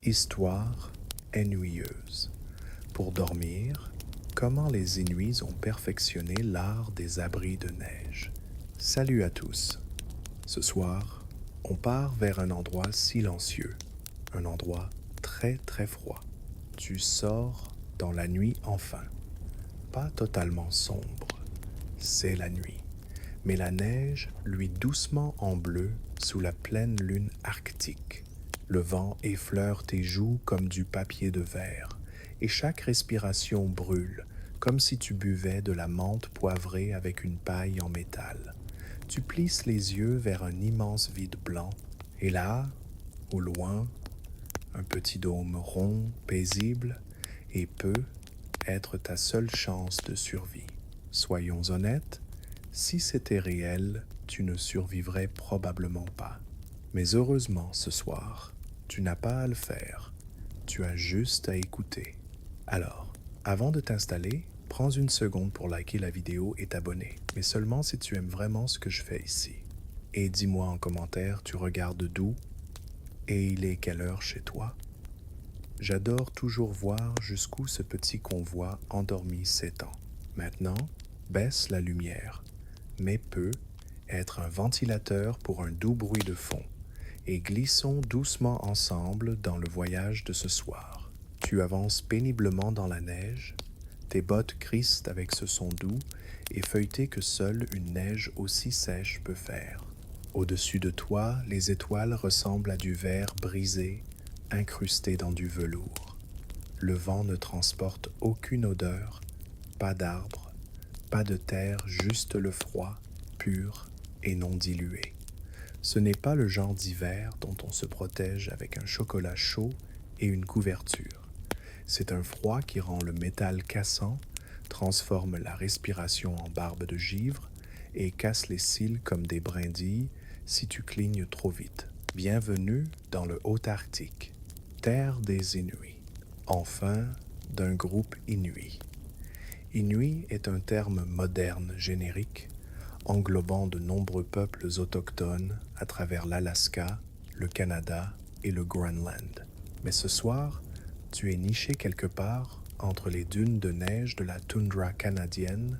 Histoire ennuyeuse. Pour dormir, comment les Inuits ont perfectionné l'art des abris de neige. Salut à tous. Ce soir, on part vers un endroit silencieux, un endroit très très froid. Tu sors dans la nuit enfin. Pas totalement sombre, c'est la nuit. Mais la neige luit doucement en bleu sous la pleine lune arctique. Le vent effleure tes joues comme du papier de verre, et chaque respiration brûle, comme si tu buvais de la menthe poivrée avec une paille en métal. Tu plisses les yeux vers un immense vide blanc, et là, au loin, un petit dôme rond, paisible, et peut être ta seule chance de survie. Soyons honnêtes, si c'était réel, tu ne survivrais probablement pas. Mais heureusement, ce soir, tu n'as pas à le faire. Tu as juste à écouter. Alors, avant de t'installer, prends une seconde pour liker la vidéo et t'abonner, mais seulement si tu aimes vraiment ce que je fais ici. Et dis-moi en commentaire, tu regardes d'où et il est quelle heure chez toi? J'adore toujours voir jusqu'où ce petit convoi endormi s'étend. Maintenant, baisse la lumière, mais peut être un ventilateur pour un doux bruit de fond, et glissons doucement ensemble dans le voyage de ce soir. Tu avances péniblement dans la neige, tes bottes crissent avec ce son doux et feuilleté que seule une neige aussi sèche peut faire. Au-dessus de toi, les étoiles ressemblent à du verre brisé, incrusté dans du velours. Le vent ne transporte aucune odeur, pas d'arbres, pas de terre, juste le froid, pur et non dilué. Ce n'est pas le genre d'hiver dont on se protège avec un chocolat chaud et une couverture. C'est un froid qui rend le métal cassant, transforme la respiration en barbe de givre et casse les cils comme des brindilles si tu clignes trop vite. Bienvenue dans le Haut-Arctique, terre des Inuits. Enfin, d'un groupe Inuit. Inuit est un terme moderne générique englobant de nombreux peuples autochtones à travers l'Alaska, le Canada et le Groenland. Mais ce soir, tu es niché quelque part entre les dunes de neige de la toundra canadienne,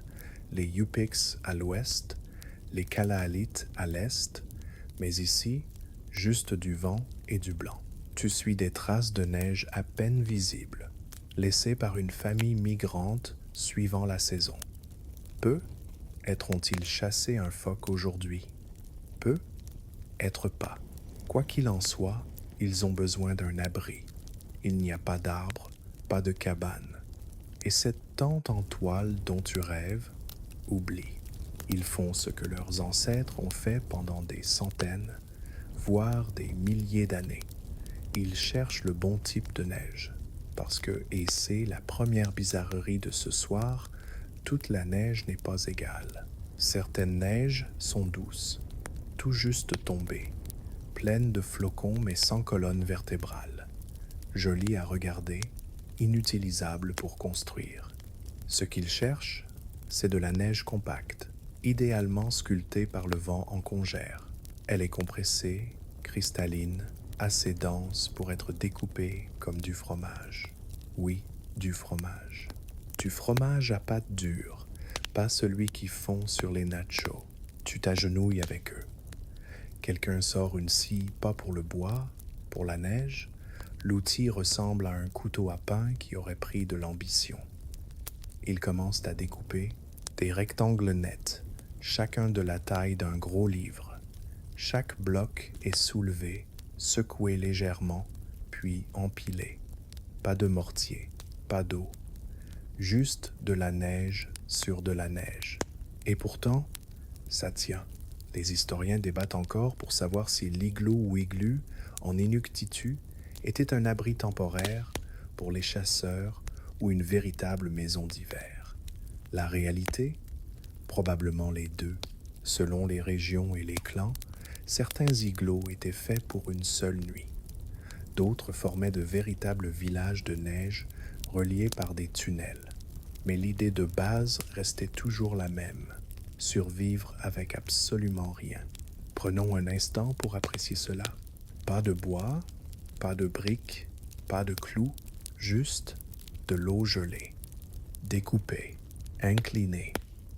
les Yup'ik à l'ouest, les Kalaallit à l'est, mais ici, juste du vent et du blanc. Tu suis des traces de neige à peine visibles, laissées par une famille migrante suivant la saison. Peu être-ont-ils chassé un phoque aujourd'hui? Peu être pas. Quoi qu'il en soit, ils ont besoin d'un abri. Il n'y a pas d'arbre, pas de cabane. Et cette tente en toile dont tu rêves, oublie. Ils font ce que leurs ancêtres ont fait pendant des centaines, voire des milliers d'années. Ils cherchent le bon type de neige. Parce que, et c'est la première bizarrerie de ce soir, toute la neige n'est pas égale. Certaines neiges sont douces, tout juste tombées, pleines de flocons mais sans colonne vertébrale, jolies à regarder, inutilisables pour construire. Ce qu'ils cherchent, c'est de la neige compacte, idéalement sculptée par le vent en congère. Elle est compressée, cristalline, assez dense pour être découpée comme du fromage. Oui, du fromage. Du fromage à pâte dure, pas celui qui fond sur les nachos. Tu t'agenouilles avec eux. Quelqu'un sort une scie, pas pour le bois, pour la neige. L'outil ressemble à un couteau à pain qui aurait pris de l'ambition. Ils commencent à découper des rectangles nets, chacun de la taille d'un gros livre. Chaque bloc est soulevé, secoué légèrement, puis empilé. Pas de mortier, pas d'eau, juste de la neige sur de la neige. Et pourtant, ça tient. Les historiens débattent encore pour savoir si l'igloo ou igloo en Inuktitut était un abri temporaire pour les chasseurs ou une véritable maison d'hiver. La réalité? Probablement les deux. Selon les régions et les clans, certains igloos étaient faits pour une seule nuit. D'autres formaient de véritables villages de neige reliés par des tunnels. Mais l'idée de base restait toujours la même, survivre avec absolument rien. Prenons un instant pour apprécier cela. Pas de bois, pas de briques, pas de clous, juste de l'eau gelée, découpée, inclinée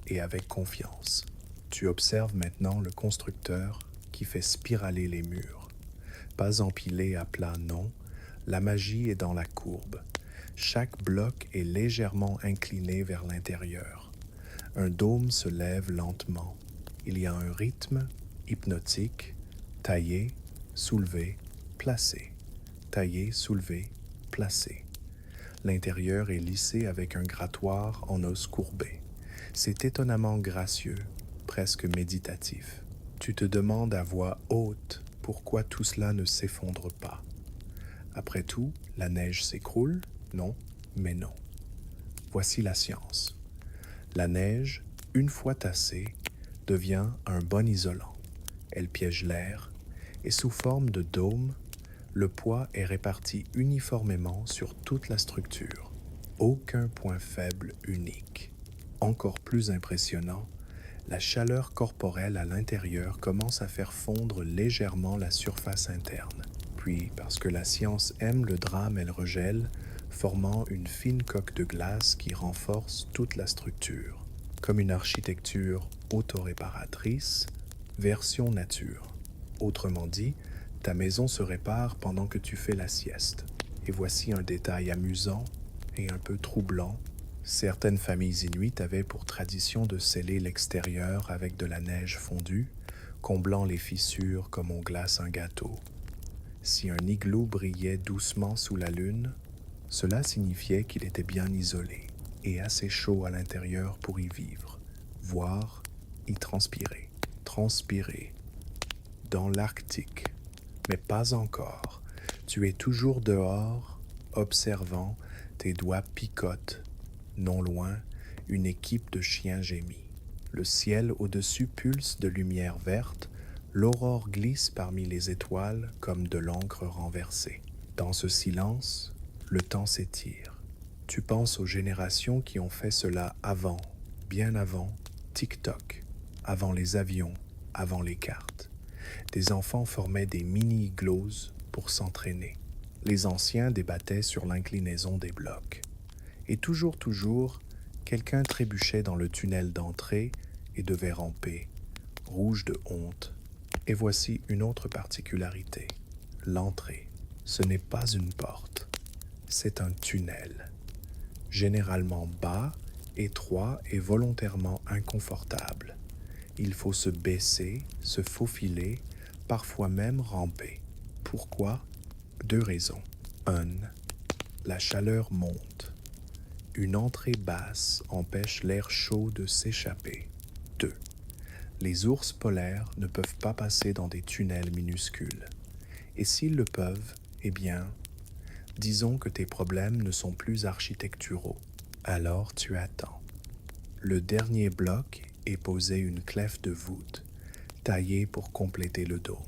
et avec confiance. Tu observes maintenant le constructeur qui fait spiraler les murs. Pas empilés à plat, non, la magie est dans la courbe. Chaque bloc est légèrement incliné vers l'intérieur. Un dôme se lève lentement. Il y a un rythme hypnotique, taillé, soulevé, placé, taillé, soulevé, placé. L'intérieur est lissé avec un grattoir en os courbé. C'est étonnamment gracieux, presque méditatif. Tu te demandes à voix haute pourquoi tout cela ne s'effondre pas. Après tout, la neige s'écroule? Non, mais non. Voici la science. La neige, une fois tassée, devient un bon isolant. Elle piège l'air et sous forme de dôme, le poids est réparti uniformément sur toute la structure. Aucun point faible unique. Encore plus impressionnant, la chaleur corporelle à l'intérieur commence à faire fondre légèrement la surface interne. Puis, parce que la science aime le drame, elle regèle, formant une fine coque de glace qui renforce toute la structure. Comme une architecture autoréparatrice, version nature. Autrement dit, ta maison se répare pendant que tu fais la sieste. Et voici un détail amusant et un peu troublant. Certaines familles inuites avaient pour tradition de sceller l'extérieur avec de la neige fondue, comblant les fissures comme on glace un gâteau. Si un igloo brillait doucement sous la lune, cela signifiait qu'il était bien isolé et assez chaud à l'intérieur pour y vivre, voire y transpirer. Transpirer. Dans l'Arctique, mais pas encore. Tu es toujours dehors, observant, tes doigts picotent. Non loin, une équipe de chiens gémit. Le ciel au-dessus pulse de lumière verte, l'aurore glisse parmi les étoiles comme de l'encre renversée. Dans ce silence, le temps s'étire. Tu penses aux générations qui ont fait cela avant, bien avant TikTok, avant les avions, avant les cartes. Des enfants formaient des mini-igloos pour s'entraîner. Les anciens débattaient sur l'inclinaison des blocs. Et toujours, quelqu'un trébuchait dans le tunnel d'entrée et devait ramper, rouge de honte. Et voici une autre particularité. L'entrée, ce n'est pas une porte, c'est un tunnel. Généralement bas, étroit et volontairement inconfortable. Il faut se baisser, se faufiler, parfois même ramper. Pourquoi? 2 raisons. 1. La chaleur monte. Une entrée basse empêche l'air chaud de s'échapper. 2. Les ours polaires ne peuvent pas passer dans des tunnels minuscules. Et s'ils le peuvent, eh bien, disons que tes problèmes ne sont plus architecturaux. Alors tu attends. Le dernier bloc est posé une clef de voûte, taillée pour compléter le dôme.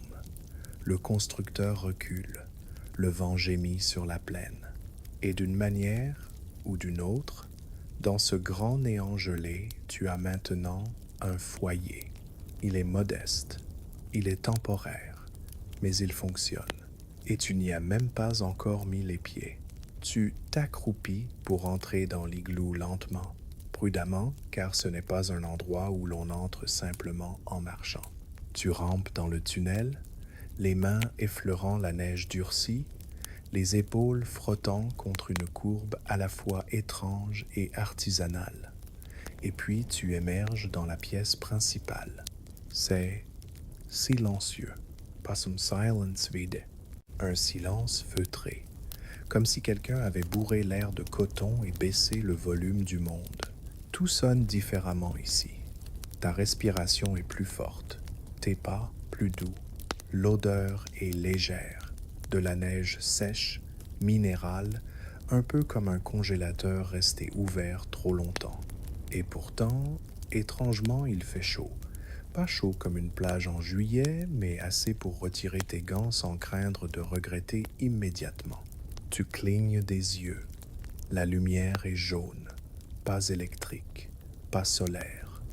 Le constructeur recule. Le vent gémit sur la plaine. Et d'une manière ou d'une autre, dans ce grand néant gelé, tu as maintenant un foyer. Il est modeste, il est temporaire, mais il fonctionne. Et tu n'y as même pas encore mis les pieds. Tu t'accroupis pour entrer dans l'igloo lentement, prudemment, car ce n'est pas un endroit où l'on entre simplement en marchant. Tu rampes dans le tunnel, les mains effleurant la neige durcie, les épaules frottant contre une courbe à la fois étrange et artisanale. Et puis tu émerges dans la pièce principale. C'est silencieux. Passum silence vide. Un silence feutré. Comme si quelqu'un avait bourré l'air de coton et baissé le volume du monde. Tout sonne différemment ici. Ta respiration est plus forte, tes pas plus doux. L'odeur est légère, de la neige sèche, minérale, un peu comme un congélateur resté ouvert trop longtemps. Et pourtant, étrangement, il fait chaud. Pas chaud comme une plage en juillet, mais assez pour retirer tes gants sans craindre de regretter immédiatement. Tu clignes des yeux. La lumière est jaune, pas électrique, pas solaire.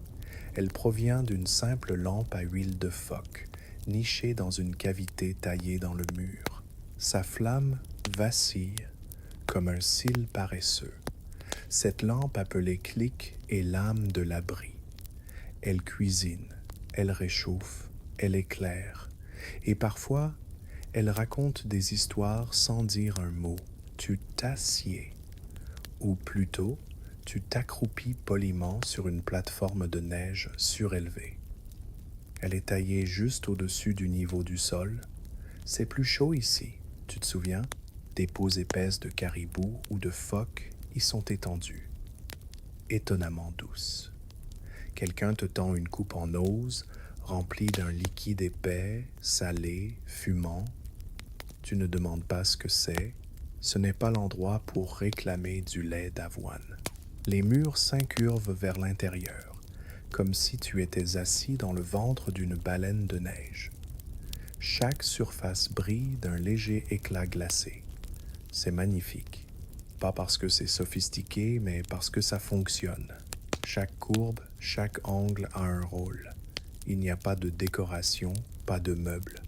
Elle provient d'une simple lampe à huile de phoque, nichée dans une cavité taillée dans le mur. Sa flamme vacille comme un cil paresseux. Cette lampe appelée clique est l'âme de l'abri. Elle cuisine, elle réchauffe, elle éclaire, et parfois, elle raconte des histoires sans dire un mot. Tu t'assieds, ou plutôt, tu t'accroupis poliment sur une plateforme de neige surélevée. Elle est taillée juste au-dessus du niveau du sol. C'est plus chaud ici, tu te souviens? Des peaux épaisses de caribou ou de phoque y sont étendues, étonnamment douces. Quelqu'un te tend une coupe en ose, remplie d'un liquide épais, salé, fumant. Tu ne demandes pas ce que c'est, ce n'est pas l'endroit pour réclamer du lait d'avoine. Les murs s'incurvent vers l'intérieur, comme si tu étais assis dans le ventre d'une baleine de neige. Chaque surface brille d'un léger éclat glacé. C'est magnifique, pas parce que c'est sophistiqué, mais parce que ça fonctionne. Chaque courbe, chaque angle a un rôle. Il n'y a pas de décoration, pas de meubles.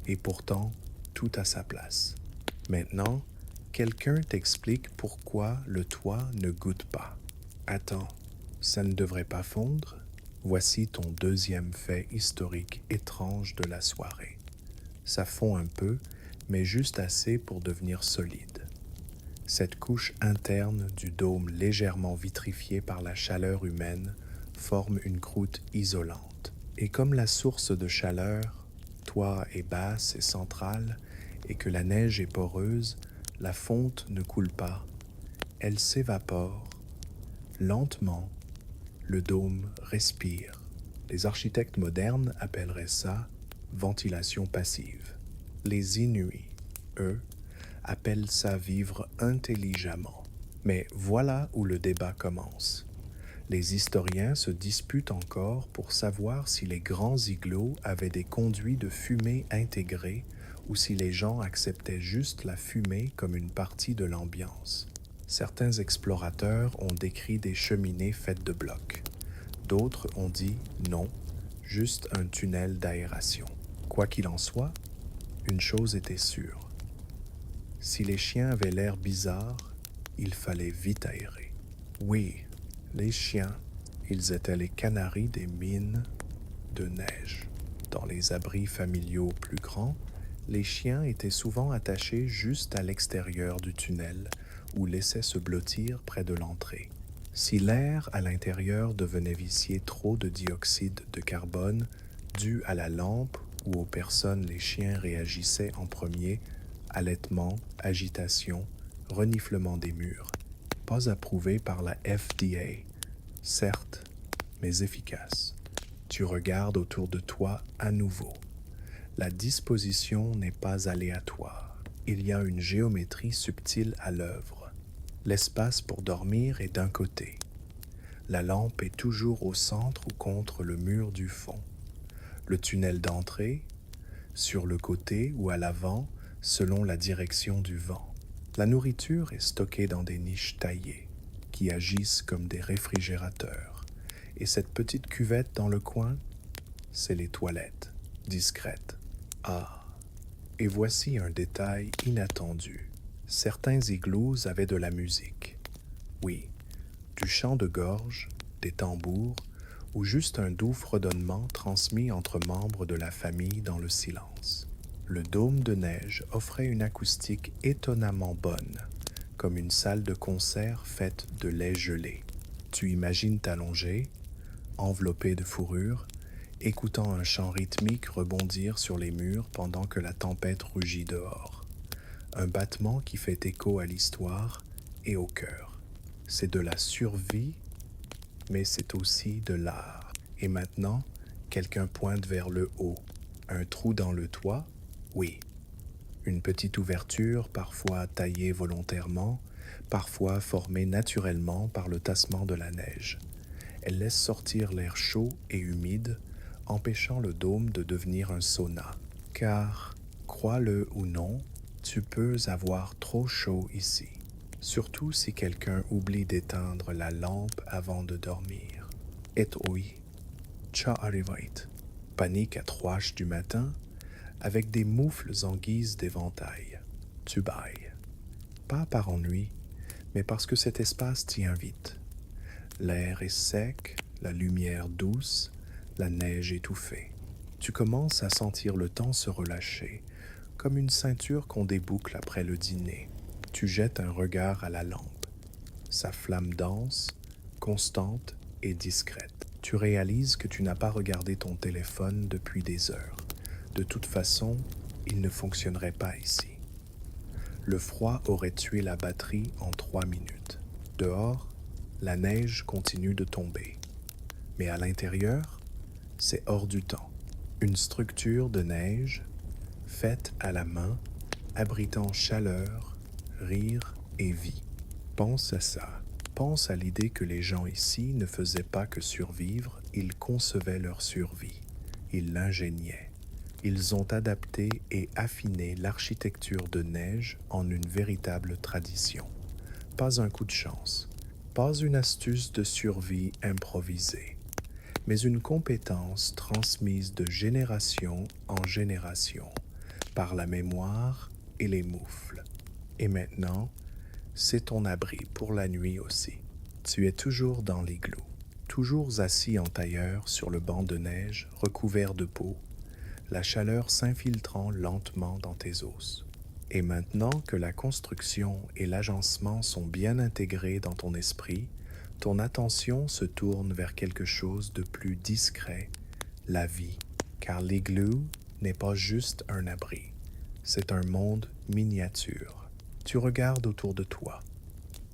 Et pourtant, tout a sa place. Maintenant, quelqu'un t'explique pourquoi le toit ne goûte pas. Attends, ça ne devrait pas fondre? Voici ton deuxième fait historique étrange de la soirée. Ça fond un peu, mais juste assez pour devenir solide. Cette couche interne du dôme légèrement vitrifiée par la chaleur humaine forme une croûte isolante. Et comme la source de chaleur, toi est basse et centrale, et que la neige est poreuse, la fonte ne coule pas, elle s'évapore. Lentement, le dôme respire. Les architectes modernes appelleraient ça ventilation passive. Les Inuits, eux, appellent ça vivre intelligemment. Mais voilà où le débat commence. Les historiens se disputent encore pour savoir si les grands igloos avaient des conduits de fumée intégrés ou si les gens acceptaient juste la fumée comme une partie de l'ambiance. Certains explorateurs ont décrit des cheminées faites de blocs. D'autres ont dit non, juste un tunnel d'aération. Quoi qu'il en soit, une chose était sûre. Si les chiens avaient l'air bizarre, il fallait vite aérer. Oui, les chiens, ils étaient les canaris des mines de neige. Dans les abris familiaux plus grands, les chiens étaient souvent attachés juste à l'extérieur du tunnel ou laissaient se blottir près de l'entrée. Si l'air à l'intérieur devenait vicié trop de dioxyde de carbone, dû à la lampe ou aux personnes, les chiens réagissaient en premier: halètement, agitation, reniflement des murs. Pas approuvé par la FDA, certes, mais efficace. Tu regardes autour de toi à nouveau. La disposition n'est pas aléatoire. Il y a une géométrie subtile à l'œuvre. L'espace pour dormir est d'un côté. La lampe est toujours au centre ou contre le mur du fond. Le tunnel d'entrée, sur le côté ou à l'avant, selon la direction du vent. La nourriture est stockée dans des niches taillées, qui agissent comme des réfrigérateurs. Et cette petite cuvette dans le coin, c'est les toilettes, discrètes. Ah, et voici un détail inattendu. Certains igloos avaient de la musique. Oui, du chant de gorge, des tambours, ou juste un doux fredonnement transmis entre membres de la famille dans le silence. Le dôme de neige offrait une acoustique étonnamment bonne, comme une salle de concert faite de lait gelé. Tu imagines t'allonger, enveloppé de fourrure, écoutant un chant rythmique rebondir sur les murs pendant que la tempête rugit dehors. Un battement qui fait écho à l'histoire et au cœur. C'est de la survie, mais c'est aussi de l'art. Et maintenant, quelqu'un pointe vers le haut. Un trou dans le toit? Oui. Une petite ouverture, parfois taillée volontairement, parfois formée naturellement par le tassement de la neige. Elle laisse sortir l'air chaud et humide, empêchant le dôme de devenir un sauna. Car, crois-le ou non, tu peux avoir trop chaud ici. Surtout si quelqu'un oublie d'éteindre la lampe avant de dormir. Et oui, tja arrivait. Panique à 3h du matin, avec des moufles en guise d'éventail. Tu bailles. pas par ennui, mais parce que cet espace t'y invite. L'air est sec, la lumière douce, la neige étouffée. Tu commences à sentir le temps se relâcher, comme une ceinture qu'on déboucle après le dîner. Tu jettes un regard à la lampe. Sa flamme dense, constante et discrète. Tu réalises que tu n'as pas regardé ton téléphone depuis des heures. De toute façon, il ne fonctionnerait pas ici. Le froid aurait tué la batterie en 3 minutes. Dehors, la neige continue de tomber. Mais à l'intérieur, c'est hors du temps. Une structure de neige, faite à la main, abritant chaleur, rire et vie. Pense à ça. Pense à l'idée que les gens ici ne faisaient pas que survivre, ils concevaient leur survie. Ils l'ingéniaient. Ils ont adapté et affiné l'architecture de neige en une véritable tradition. Pas un coup de chance, pas une astuce de survie improvisée, mais une compétence transmise de génération en génération par la mémoire et les moufles. Et maintenant, c'est ton abri pour la nuit aussi. Tu es toujours dans l'igloo, toujours assis en tailleur sur le banc de neige recouvert de peau, la chaleur s'infiltrant lentement dans tes os. Et maintenant que la construction et l'agencement sont bien intégrés dans ton esprit, ton attention se tourne vers quelque chose de plus discret, la vie. Car l'igloo n'est pas juste un abri, c'est un monde miniature. Tu regardes autour de toi.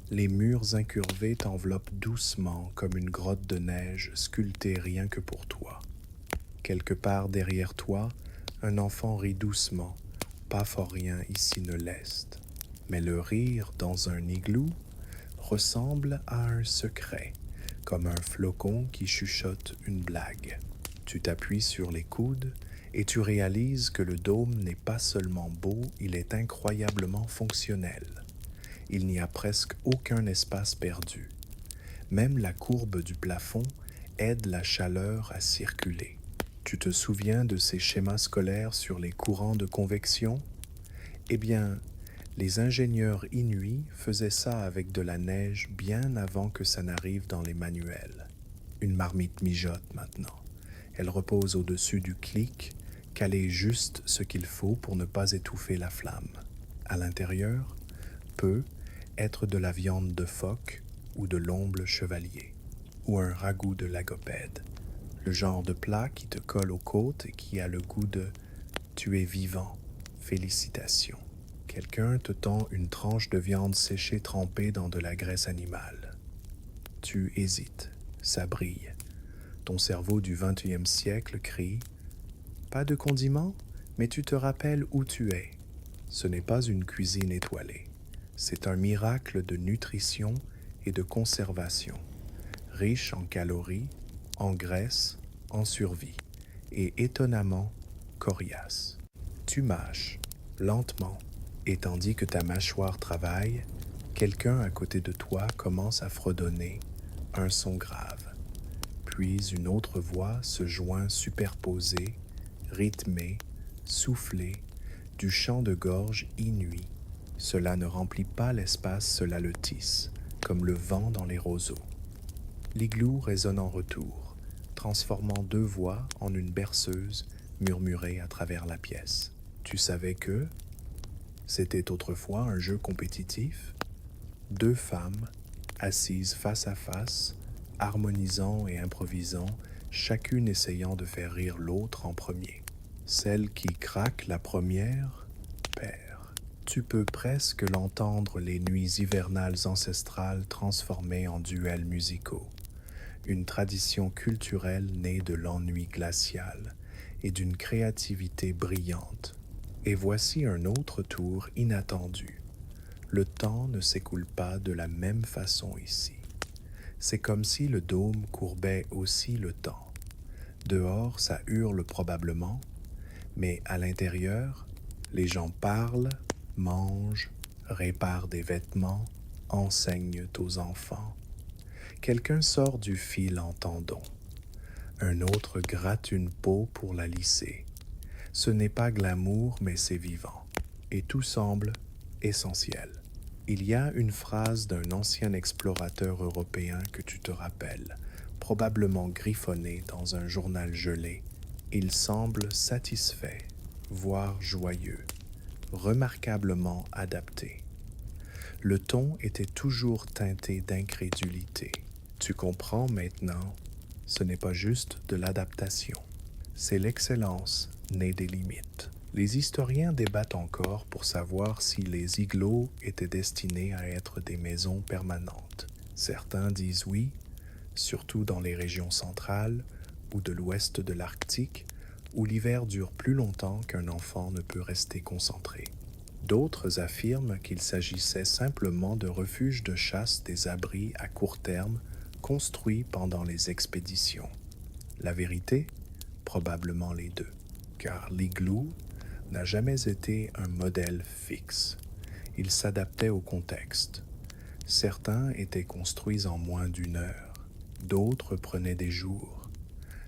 Les murs incurvés t'enveloppent doucement comme une grotte de neige sculptée rien que pour toi. Quelque part derrière toi, un enfant rit doucement, pas fort rien ici ne leste. Mais le rire dans un igloo ressemble à un secret, comme un flocon qui chuchote une blague. Tu t'appuies sur les coudes et tu réalises que le dôme n'est pas seulement beau, il est incroyablement fonctionnel. Il n'y a presque aucun espace perdu. Même la courbe du plafond aide la chaleur à circuler. Tu te souviens de ces schémas scolaires sur les courants de convection? Eh bien, les ingénieurs inuits faisaient ça avec de la neige bien avant que ça n'arrive dans les manuels. Une marmite mijote maintenant. Elle repose au-dessus du clic, calée juste ce qu'il faut pour ne pas étouffer la flamme. À l'intérieur, peut être de la viande de phoque ou de l'omble chevalier, ou un ragoût de lagopède. Le genre de plat qui te colle aux côtes et qui a le goût de « tu es vivant, félicitations ». Quelqu'un te tend une tranche de viande séchée trempée dans de la graisse animale. Tu hésites, ça brille. Ton cerveau du XXe siècle crie « Pas de condiments, mais tu te rappelles où tu es. » Ce n'est pas une cuisine étoilée. C'est un miracle de nutrition et de conservation, riche en calories, en graisse, en survie, et étonnamment coriace. Tu mâches, lentement, et tandis que ta mâchoire travaille, quelqu'un à côté de toi commence à fredonner un son grave. Puis une autre voix se joint superposée, rythmée, soufflée, du chant de gorge inouï. Cela ne remplit pas l'espace, cela le tisse, comme le vent dans les roseaux. L'igloo résonne en retour, transformant deux voix en une berceuse murmurée à travers la pièce. Tu savais que c'était autrefois un jeu compétitif? Deux femmes, assises face à face, harmonisant et improvisant, chacune essayant de faire rire l'autre en premier. Celle qui craque la première perd. Tu peux presque l'entendre les nuits hivernales ancestrales transformées en duels musicaux. Une tradition culturelle née de l'ennui glacial et d'une créativité brillante. Et voici un autre tour inattendu. Le temps ne s'écoule pas de la même façon ici. C'est comme si le dôme courbait aussi le temps. Dehors, ça hurle probablement, mais à l'intérieur, les gens parlent, mangent, réparent des vêtements, enseignent aux enfants. Quelqu'un sort du fil en tendon. Un autre gratte une peau pour la lisser. Ce n'est pas glamour, mais c'est vivant. Et tout semble essentiel. Il y a une phrase d'un ancien explorateur européen que tu te rappelles, probablement griffonnée dans un journal gelé. Il semble satisfait, voire joyeux, remarquablement adapté. Le ton était toujours teinté d'incrédulité. Tu comprends maintenant, ce n'est pas juste de l'adaptation, c'est l'excellence née des limites. Les historiens débattent encore pour savoir si les igloos étaient destinés à être des maisons permanentes. Certains disent oui, surtout dans les régions centrales ou de l'ouest de l'Arctique, où l'hiver dure plus longtemps qu'un enfant ne peut rester concentré. D'autres affirment qu'il s'agissait simplement de refuges de chasse, des abris à court terme construits pendant les expéditions. La vérité? Probablement les deux, car l'igloo n'a jamais été un modèle fixe. Il s'adaptait au contexte. Certains étaient construits en moins d'une heure, d'autres prenaient des jours.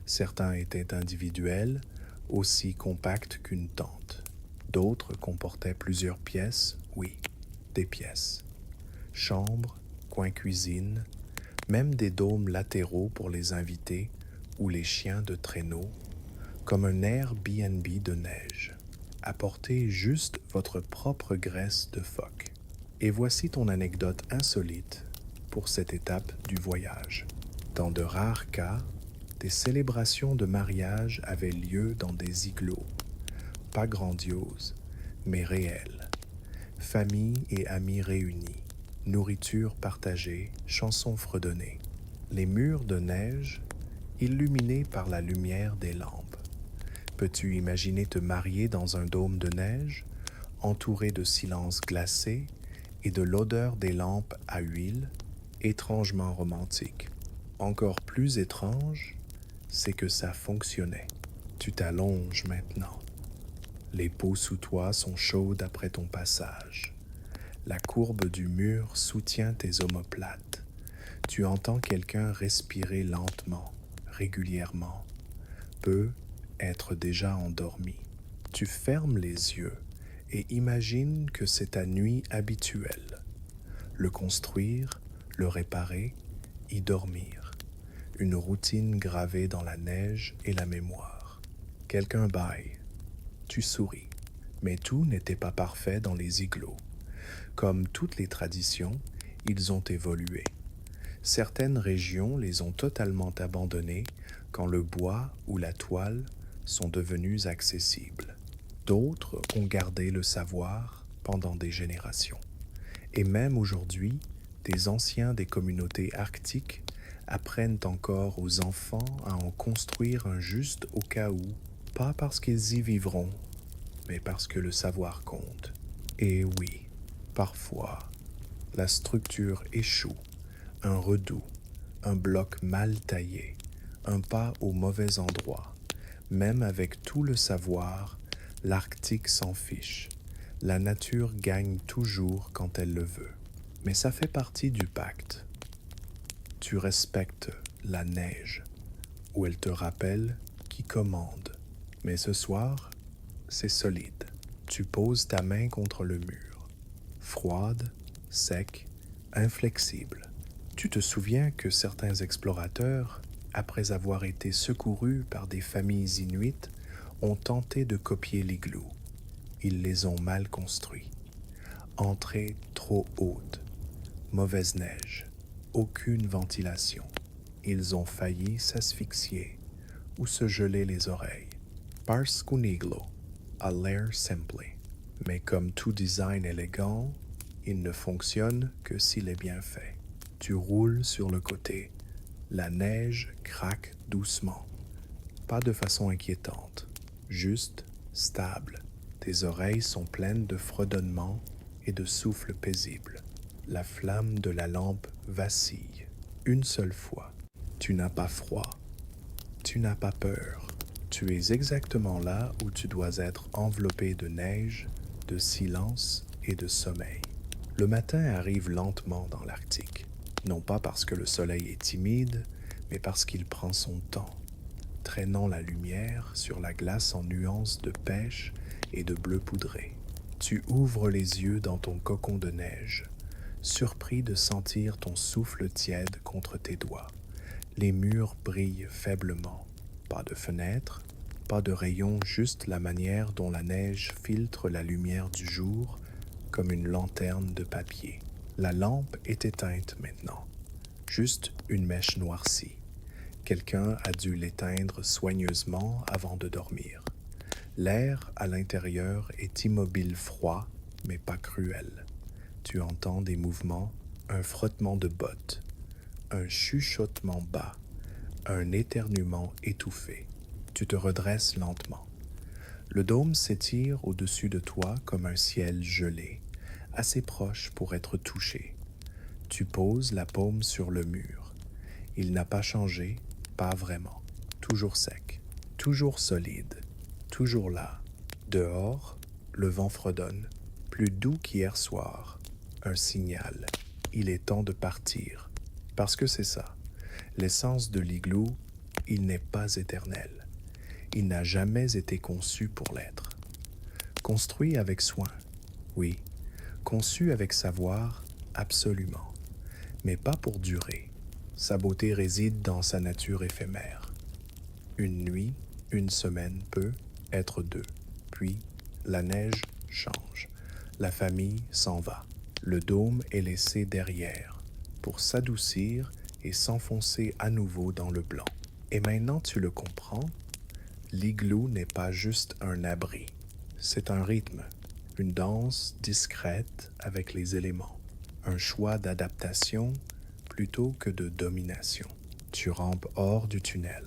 Certains étaient individuels, aussi compacts qu'une tente. D'autres comportaient plusieurs pièces, oui, des pièces. Chambres, coin cuisine, même des dômes latéraux pour les invités ou les chiens de traîneau, comme un Airbnb de neige. Apportez juste votre propre graisse de phoque. Et voici ton anecdote insolite pour cette étape du voyage. Dans de rares cas, des célébrations de mariage avaient lieu dans des igloos. Pas grandioses, mais réelles. Famille et amis réunis, nourriture partagée, chansons fredonnées. Les murs de neige, illuminés par la lumière des lampes. Peux-tu imaginer te marier dans un dôme de neige, entouré de silence glacé et de l'odeur des lampes à huile, étrangement romantique. Encore plus étrange, c'est que ça fonctionnait. Tu t'allonges maintenant. Les peaux sous toi sont chaudes après ton passage. La courbe du mur soutient tes omoplates. Tu entends quelqu'un respirer lentement, régulièrement. Peut être déjà endormi. Tu fermes les yeux et imagines que c'est ta nuit habituelle. Le construire, le réparer, y dormir. Une routine gravée dans la neige et la mémoire. Quelqu'un bâille. Tu souris. Mais tout n'était pas parfait dans les igloos. Comme toutes les traditions, ils ont évolué. Certaines régions les ont totalement abandonnés quand le bois ou la toile sont devenus accessibles. D'autres ont gardé le savoir pendant des générations. Et même aujourd'hui, des anciens des communautés arctiques apprennent encore aux enfants à en construire un juste au cas où, pas parce qu'ils y vivront, mais parce que le savoir compte. Et oui, parfois, la structure échoue. Un redout, un bloc mal taillé, un pas au mauvais endroit. Même avec tout le savoir, l'Arctique s'en fiche. La nature gagne toujours quand elle le veut. Mais ça fait partie du pacte. Tu respectes la neige, ou elle te rappelle qui commande. Mais ce soir, c'est solide. Tu poses ta main contre le mur. Froide, sec, inflexible. Tu te souviens que certains explorateurs, après avoir été secourus par des familles inuites, ont tenté de copier l'igloo. Ils les ont mal construits. Entrée trop haute, mauvaise neige, aucune ventilation. Ils ont failli s'asphyxier ou se geler les oreilles. Parce qu'un igloo a l'air simple, mais comme tout design élégant, il ne fonctionne que s'il est bien fait. Tu roules sur le côté. La neige craque doucement. Pas de façon inquiétante, juste stable. Tes oreilles sont pleines de fredonnements et de souffles paisibles. La flamme de la lampe vacille. Une seule fois. Tu n'as pas froid. Tu n'as pas peur. Tu es exactement là où tu dois être enveloppé de neige, de silence et de sommeil. Le matin arrive lentement dans l'Arctique. Non pas parce que le soleil est timide, mais parce qu'il prend son temps, traînant la lumière sur la glace en nuances de pêche et de bleu poudré. Tu ouvres les yeux dans ton cocon de neige. surpris de sentir ton souffle tiède contre tes doigts. Les murs brillent faiblement. Pas de fenêtre, pas de rayon, juste la manière dont la neige filtre la lumière du jour comme une lanterne de papier. La lampe est éteinte maintenant, juste une mèche noircie. Quelqu'un a dû l'éteindre soigneusement avant de dormir. L'air à l'intérieur est immobile froid, mais pas cruel. Tu entends des mouvements, un frottement de bottes, un chuchotement bas, un éternuement étouffé. Tu te redresses lentement. Le dôme s'étire au-dessus de toi comme un ciel gelé, assez proche pour être touché. Tu poses la paume sur le mur. Il n'a pas changé, pas vraiment. Toujours sec, toujours solide, toujours là. Dehors, le vent fredonne, plus doux qu'hier soir. Un signal. Il est temps de partir. Parce que c'est ça. L'essence de l'igloo, il n'est pas éternel. Il n'a jamais été conçu pour l'être. Construit avec soin, oui. Conçu avec savoir, absolument. Mais pas pour durer. Sa beauté réside dans sa nature éphémère. Une nuit, une semaine peut être deux. Puis, la neige change. La famille s'en va. Le dôme est laissé derrière pour s'adoucir et s'enfoncer à nouveau dans le blanc. Et maintenant tu le comprends, l'igloo n'est pas juste un abri. C'est un rythme, une danse discrète avec les éléments, un choix d'adaptation plutôt que de domination. Tu rampes hors du tunnel.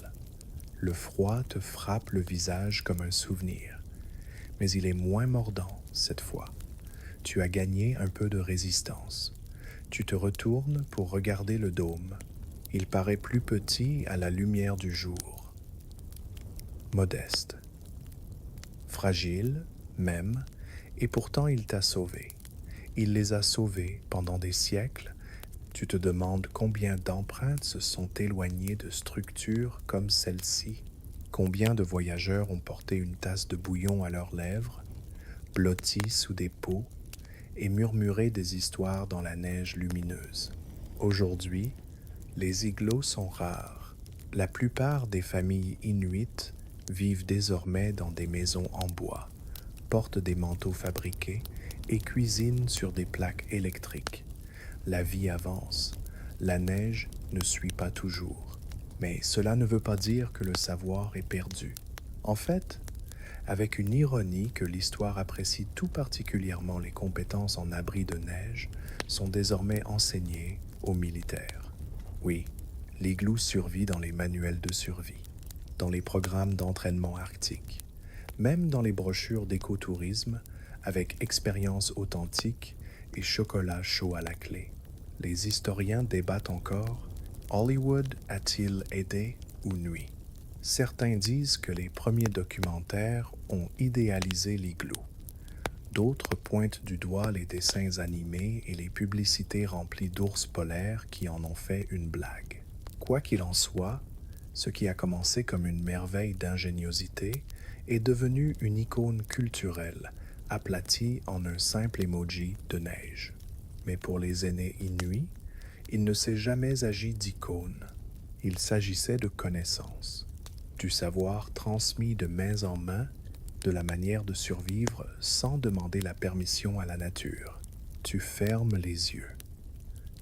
Le froid te frappe le visage comme un souvenir, mais il est moins mordant cette fois. Tu as gagné un peu de résistance. Tu te retournes pour regarder le dôme. Il paraît plus petit à la lumière du jour. Modeste. Fragile, même, et pourtant il t'a sauvé. Il les a sauvés pendant des siècles. Tu te demandes combien d'empreintes se sont éloignées de structures comme celle-ci. Combien de voyageurs ont porté une tasse de bouillon à leurs lèvres, blottis sous des pots, et murmuré des histoires dans la neige lumineuse. Aujourd'hui, les igloos sont rares. La plupart des familles inuites vivent désormais dans des maisons en bois, portent des manteaux fabriqués et cuisinent sur des plaques électriques. La vie avance. La neige ne suit pas toujours. Mais cela ne veut pas dire que le savoir est perdu. En fait, avec une ironie que l'histoire apprécie tout particulièrement les compétences en abri de neige, sont désormais enseignées aux militaires. Oui, l'igloo survit dans les manuels de survie, dans les programmes d'entraînement arctique, même dans les brochures d'écotourisme avec expérience authentique et chocolat chaud à la clé. Les historiens débattent encore: Hollywood a-t-il aidé ou nui? Certains disent que les premiers documentaires ont idéalisé l'igloo. D'autres pointent du doigt les dessins animés et les publicités remplies d'ours polaires qui en ont fait une blague. Quoi qu'il en soit, ce qui a commencé comme une merveille d'ingéniosité est devenu une icône culturelle, aplatie en un simple emoji de neige. Mais pour les aînés inuits, il ne s'est jamais agi d'icône. Il s'agissait de connaissances, du savoir transmis de main en main, de la manière de survivre sans demander la permission à la nature. Tu fermes les yeux.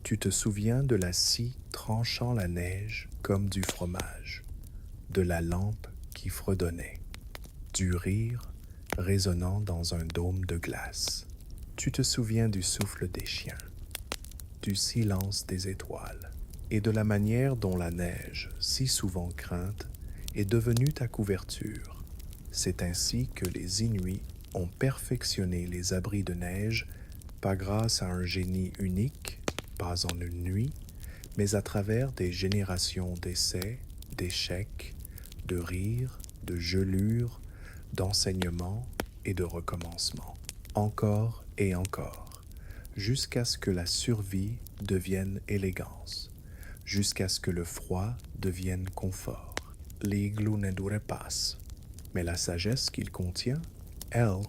Tu te souviens de la scie tranchant la neige comme du fromage, de la lampe qui fredonnait, du rire résonnant dans un dôme de glace. Tu te souviens du souffle des chiens, du silence des étoiles et de la manière dont la neige, si souvent crainte, est devenue ta couverture. C'est ainsi que les Inuits ont perfectionné les abris de neige, pas grâce à un génie unique, pas en une nuit, mais à travers des générations d'essais, d'échecs, de rires, de gelures, d'enseignements et de recommencements. Encore et encore, jusqu'à ce que la survie devienne élégance, jusqu'à ce que le froid devienne confort. L'igloo ne dure pas, mais la sagesse qu'il contient, elle,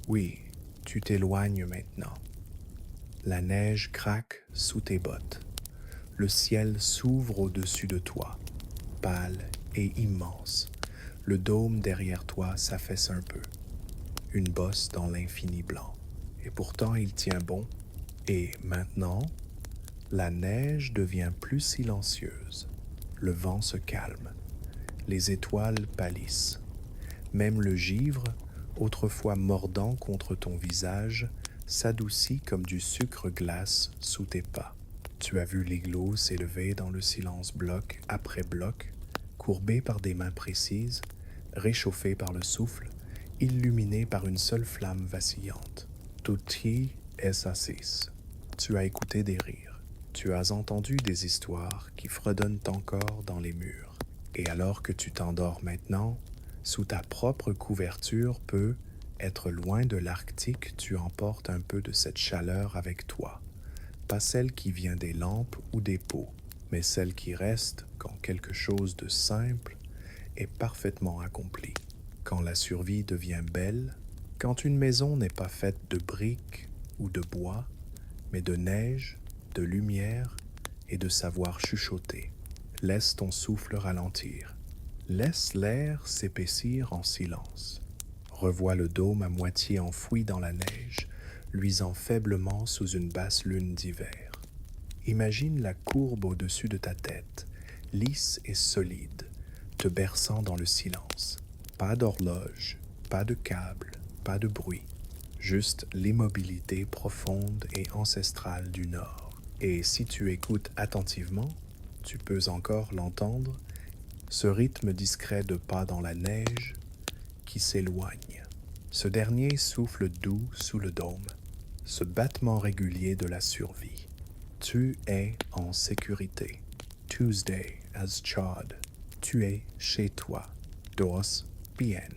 oui, tu t'éloignes maintenant. La neige craque sous tes bottes. Le ciel s'ouvre au-dessus de toi, pâle et immense. Le dôme derrière toi s'affaisse un peu, une bosse dans l'infini blanc. Et pourtant il tient bon. Et maintenant, la neige devient plus silencieuse. Le vent se calme. Les étoiles pâlissent. Même le givre, autrefois mordant contre ton visage, s'adoucit comme du sucre glace sous tes pas. Tu as vu l'igloo s'élever dans le silence bloc après bloc, courbé par des mains précises, réchauffé par le souffle, illuminé par une seule flamme vacillante. Tutti es assis. Tu as écouté des rires. Tu as entendu des histoires qui fredonnent encore dans les murs. Et alors que tu t'endors maintenant, sous ta propre couverture peut, être loin de l'Arctique, tu emportes un peu de cette chaleur avec toi. Pas celle qui vient des lampes ou des pots, mais celle qui reste quand quelque chose de simple est parfaitement accompli. Quand la survie devient belle, quand une maison n'est pas faite de briques ou de bois, mais de neige, de lumière et de savoir chuchoter. Laisse ton souffle ralentir. Laisse l'air s'épaissir en silence. Revois le dôme à moitié enfoui dans la neige, luisant faiblement sous une basse lune d'hiver. Imagine la courbe au-dessus de ta tête, lisse et solide, te berçant dans le silence. Pas d'horloge, pas de câble, pas de bruit, juste l'immobilité profonde et ancestrale du Nord. Et si tu écoutes attentivement, tu peux encore l'entendre, ce rythme discret de pas dans la neige qui s'éloigne. Ce dernier souffle doux sous le dôme, ce battement régulier de la survie. Tu es en sécurité. Tuesday as Chad. Tu es chez toi. Dos bien.